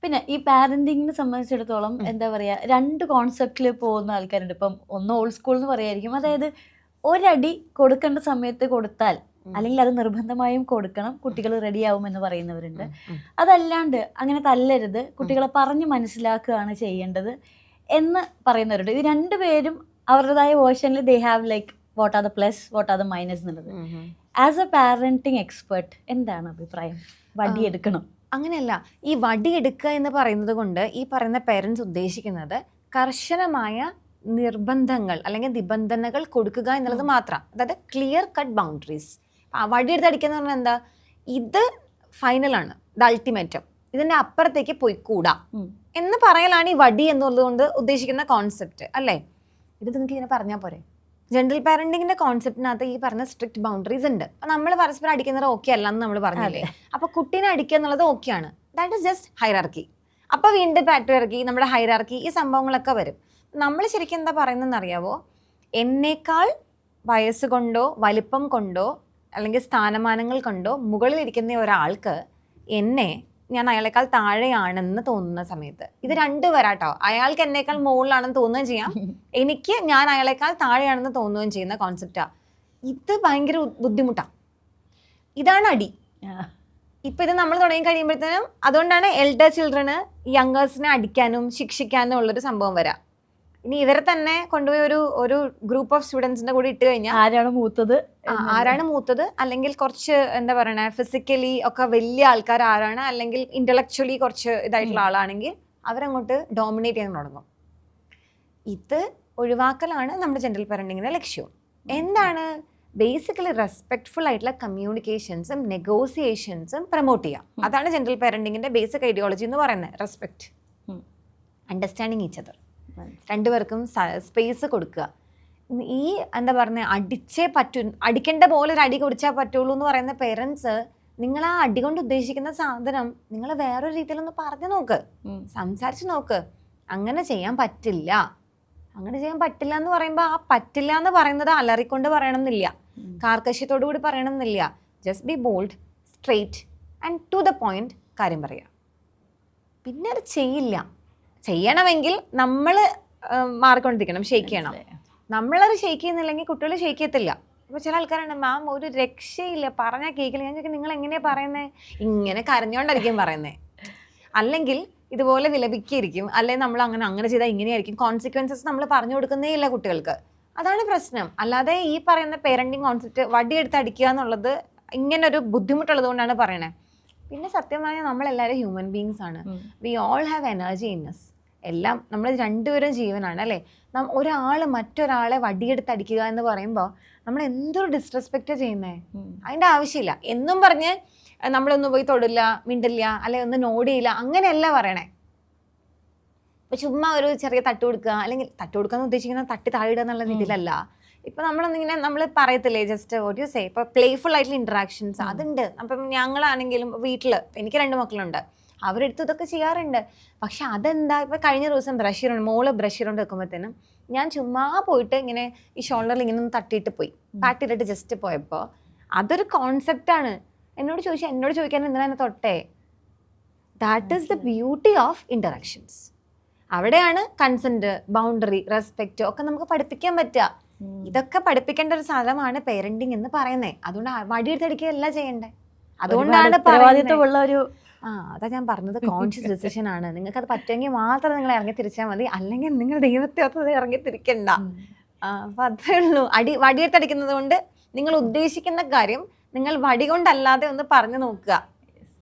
പിന്നെ ഈ പാരന്റിങ്ങിനെ സംബന്ധിച്ചിടത്തോളം എന്താ പറയാ, രണ്ട് കോൺസെപ്റ്റിൽ പോകുന്ന ആൾക്കാരുണ്ട്. ഇപ്പം ഒന്ന് ഓൾഡ് സ്കൂൾ എന്ന് പറയായിരിക്കും, അതായത് ഒരടി കൊടുക്കേണ്ട സമയത്ത് കൊടുത്താൽ അല്ലെങ്കിൽ അത് നിർബന്ധമായും കൊടുക്കണം, കുട്ടികൾ റെഡിയാവും എന്ന് പറയുന്നവരുണ്ട്. അതല്ലാണ്ട് അങ്ങനെ തല്ലരുത്, കുട്ടികളെ പറഞ്ഞ് മനസ്സിലാക്കുകയാണ് ചെയ്യേണ്ടത് എന്ന് പറയുന്നവരുണ്ട്. ഇത് രണ്ടുപേരും അവരുടേതായ വേർഷനിൽ they have like what are the plus, what are the minus എന്നുള്ളത്. ആസ് എ പാരന്റിങ് എക്സ്പെർട്ട് എന്താണ് അഭിപ്രായം? വടിയെടുക്കണം? അങ്ങനെയല്ല, ഈ വടി എടുക്കുക എന്ന് പറയുന്നത് കൊണ്ട് ഈ പറയുന്ന പേരൻസ് ഉദ്ദേശിക്കുന്നത് കർശനമായ നിർബന്ധങ്ങൾ അല്ലെങ്കിൽ നിബന്ധനകൾ കൊടുക്കുക എന്നുള്ളത് മാത്രം. അതായത് ക്ലിയർ കട്ട് ബൗണ്ടറീസ്. വടി എടുത്ത് അടിക്കുക പറഞ്ഞാൽ എന്താ, ഇത് ഫൈനലാണ്, ഇത് അൾട്ടിമേറ്റം, ഇതിന്റെ അപ്പുറത്തേക്ക് പോയിക്കൂടാ എന്ന് പറയലാണ് ഈ വടി എന്നുള്ളത് കൊണ്ട് ഉദ്ദേശിക്കുന്ന കോൺസെപ്റ്റ് അല്ലേ. ഇത് നിങ്ങൾക്ക് ഇങ്ങനെ പറഞ്ഞാൽ പോരെ? ജനറൽ പാരന്റിങ്ങിന്റെ കോൺസെപ്റ്റിനകത്ത് ഈ പറഞ്ഞ സ്ട്രിക്റ്റ് ബൗണ്ടറീസ് ഉണ്ട്. അപ്പൊ നമ്മൾ പരസ്പരം അടിക്കുന്നത് ഓക്കെ അല്ലെന്ന് നമ്മൾ പറഞ്ഞില്ലേ. അപ്പൊ കുട്ടീനെ അടിക്കുക എന്നുള്ളത് ഓക്കെയാണ്, ദാറ്റ് ഇസ് ജസ്റ്റ് ഹൈറാർക്കി. അപ്പൊ വീണ്ടും പാട്രിയാർക്കി, നമ്മുടെ ഹൈറാർക്കി, ഈ സംഭവങ്ങളൊക്കെ വരും. നമ്മൾ ശരിക്കും എന്താ പറയുന്നതെന്ന് അറിയാവോ? എന്നേക്കാൾ വയസ്സ് കൊണ്ടോ വലിപ്പം കൊണ്ടോ അല്ലെങ്കിൽ സ്ഥാനമാനങ്ങൾ കൊണ്ടോ മുകളിലിരിക്കുന്ന ഒരാൾക്ക് ഞാൻ അയാളെക്കാൾ താഴെയാണെന്ന് തോന്നുന്ന സമയത്ത്, ഇത് രണ്ട് വരാട്ടോ, അയാൾക്ക് എന്നേക്കാൾ മുകളിലാണെന്ന് തോന്നുകയും ചെയ്യാം, എനിക്ക് ഞാൻ അയാളെക്കാൾ താഴെയാണെന്ന് തോന്നുകയും ചെയ്യുന്ന കോൺസെപ്റ്റാ. ഇത് ഭയങ്കര ബുദ്ധിമുട്ടാണ്. ഇതാണ് അടി. ഇപ്പൊ ഇത് നമ്മൾ തുടങ്ങി കഴിയുമ്പോഴത്തേനും അതുകൊണ്ടാണ് എൽഡർ ചിൽഡ്രന് യങ്ങേഴ്സിനെ അടിക്കാനും ശിക്ഷിക്കാനും ഉള്ളൊരു സംഭവം വരാം. ഇനി ഇവരെ തന്നെ കൊണ്ടുപോയി ഒരു ഗ്രൂപ്പ് ഓഫ് സ്റ്റുഡൻസിന്റെ കൂടെ ഇട്ട് കഴിഞ്ഞാൽ ആരാണ് മൂത്തത് അല്ലെങ്കിൽ കുറച്ച് എന്താ പറയണേ ഫിസിക്കലി ഒക്കെ വലിയ ആൾക്കാർ ആരാണ്, അല്ലെങ്കിൽ ഇന്റലക്ച്വലി കുറച്ച് ഇതായിട്ടുള്ള ആളാണെങ്കിൽ അവരങ്ങോട്ട് ഡോമിനേറ്റ് ചെയ്യാൻ തുടങ്ങും. ഇത് ഒഴിവാക്കലാണ് നമ്മുടെ ജനറൽ പാരന്റിങ്ങിന്റെ ലക്ഷ്യം. എന്താണ്? ബേസിക്കലി റെസ്പെക്ട്ഫുൾ ആയിട്ടുള്ള കമ്മ്യൂണിക്കേഷൻസും നെഗോസിയേഷൻസും പ്രൊമോട്ട് ചെയ്യാം. അതാണ് ജനറൽ പാരന്റിങ്ങിന്റെ ബേസിക് ഐഡിയോളജി എന്ന് പറയുന്നത്. റെസ്പെക്ട്, അണ്ടർസ്റ്റാൻഡിങ് ഈച്ച് അതർ, രണ്ടുപേർക്കും സ്പേസ് കൊടുക്കുക. ഈ എന്താ പറയുക, അടിക്കേണ്ട പോലെ ഒരു അടി കൊടുച്ചാൽ പറ്റുള്ളൂ എന്ന് പറയുന്ന പേരൻസ്, നിങ്ങൾ ആ അടി കൊണ്ട് ഉദ്ദേശിക്കുന്ന സാധനം നിങ്ങൾ വേറൊരു രീതിയിലൊന്ന് പറഞ്ഞു നോക്ക്, സംസാരിച്ച് നോക്ക്. അങ്ങനെ ചെയ്യാൻ പറ്റില്ല എന്ന് പറയുമ്പോൾ ആ പറ്റില്ല എന്ന് പറയുന്നത് അലറിക്കൊണ്ട് പറയണമെന്നില്ല, കാർക്കശ്യത്തോടു കൂടി പറയണമെന്നില്ല. Just be bold, straight and to the point കാര്യം പറയുക. പിന്നെ അത് ചെയ്യണമെങ്കിൽ നമ്മൾ മാറിക്കൊണ്ടിരിക്കണം, ഷെയ്ക്ക് ചെയ്യണം. നമ്മളത് ഷെയ്ക്ക് ചെയ്യുന്നില്ലെങ്കിൽ കുട്ടികൾ ഷെയ്ക്ക് ചെയ്യത്തില്ല. അപ്പോൾ ചില ആൾക്കാരുണ്ട്, മാം ഒരു രക്ഷയില്ല, പറഞ്ഞാൽ കേൾക്കില്ല. ഞാൻ ചോദിക്കും, നിങ്ങൾ എങ്ങനെയാണ് പറയുന്നത്? ഇങ്ങനെ കരഞ്ഞോണ്ടായിരിക്കും പറയുന്നത്, അല്ലെങ്കിൽ ഇതുപോലെ വിലപിക്കായിരിക്കും, അല്ലെങ്കിൽ നമ്മൾ അങ്ങനെ ചെയ്താൽ ഇങ്ങനെയായിരിക്കും. കോൺസിക്വൻസസ് നമ്മൾ പറഞ്ഞു കൊടുക്കുന്നേ ഇല്ല കുട്ടികൾക്ക്. അതാണ് പ്രശ്നം. അല്ലാതെ ഈ പറയുന്ന പേരന്റിങ് കോൺസെപ്റ്റ് വടിയെടുത്ത് അടിക്കുക എന്നുള്ളത് ഇങ്ങനൊരു ബുദ്ധിമുട്ടുള്ളത് കൊണ്ടാണ് പറയണേ. പിന്നെ സത്യമായ നമ്മളെല്ലാവരും ഹ്യൂമൻ ബീങ്സ് ആണ്. We all have energy in us. എല്ലാം നമ്മൾ രണ്ടുപേരും ജീവനാണ് അല്ലേ. ഒരാൾ മറ്റൊരാളെ വടിയെടുത്ത് അടിക്കുക എന്ന് പറയുമ്പോൾ നമ്മൾ എന്തൊരു ഡിസ്റെസ്പെക്റ്റ് ചെയ്യുന്നേ. അതിൻ്റെ ആവശ്യമില്ല. എന്നും പറഞ്ഞ് നമ്മളൊന്നും പോയി തൊടില്ല, മിണ്ടില്ല, അല്ലെ ഒന്ന് നോടിയില്ല, അങ്ങനെയല്ല പറയണേ. ഇപ്പൊ ചുമ്മാ ഒരു ചെറിയ തട്ട് കൊടുക്കുക, അല്ലെങ്കിൽ തട്ട് കൊടുക്കുക എന്ന് ഉദ്ദേശിക്കുന്ന തട്ടി താഴെയിടുക എന്നുള്ള രീതിയിലല്ല. ഇപ്പൊ നമ്മളൊന്നിങ്ങനെ നമ്മൾ പറയത്തില്ലേ, ജസ്റ്റ് വാട്ട് യു സേ, ഇപ്പൊ പ്ലേഫുൾ ആയിട്ടുള്ള ഇന്ററാക്ഷൻസ് അതുണ്ട്. അപ്പം ഞങ്ങളാണെങ്കിലും വീട്ടിൽ എനിക്ക് 2 മക്കളുണ്ട്, അവരെടുത്ത് ഇതൊക്കെ ചെയ്യാറുണ്ട്. പക്ഷെ അതെന്താ, ഇപ്പൊ കഴിഞ്ഞ ദിവസം മോള് ബ്രഷ് ചെയ്തുകൊണ്ട് വെക്കുമ്പോഴത്തേനും ഞാൻ ചുമ്മാ പോയിട്ട് ഇങ്ങനെ ഈ ഷോൾഡറിൽ ഇങ്ങനെ ഒന്ന് തട്ടിയിട്ട് പോയി, പാട്ടിട്ടിട്ട് ജസ്റ്റ് പോയപ്പോൾ അതൊരു കോൺസെപ്റ്റാണ്. എന്നോട് ചോദിക്കാൻ എന്തിനാണ് തൊട്ടേ? That is the beauty of interactions. അവിടെയാണ് കൺസെന്റ്, ബൗണ്ടറി, റെസ്പെക്റ്റ് ഒക്കെ നമുക്ക് പഠിപ്പിക്കാൻ പറ്റുക. ഇതൊക്കെ പഠിപ്പിക്കേണ്ട ഒരു സ്ഥലമാണ് പേരന്റിങ് എന്ന് പറയുന്നത്. അതുകൊണ്ട് വടിയെടുത്തടിക്കുകയല്ല ചെയ്യണ്ടേ. അതുകൊണ്ടാണ് അതാ ഞാൻ പറഞ്ഞത്, കോൺഷ്യസ് ഡിസിഷൻ ആണ്. നിങ്ങൾക്ക് അത് പറ്റുമെങ്കിൽ മാത്രം നിങ്ങൾ ഇറങ്ങി തിരിച്ചാൽ മതി, അല്ലെങ്കിൽ നിങ്ങൾ ദൈവത്തെ ഒത്ത് ഇറങ്ങി തിരിക്കണ്ട. അപ്പൊ അതേ ഉള്ളൂ. വടിയെടുത്തടിക്കുന്നത് കൊണ്ട് നിങ്ങൾ ഉദ്ദേശിക്കുന്ന കാര്യം നിങ്ങൾ വടി കൊണ്ടല്ലാതെ ഒന്ന് പറഞ്ഞു നോക്കുക.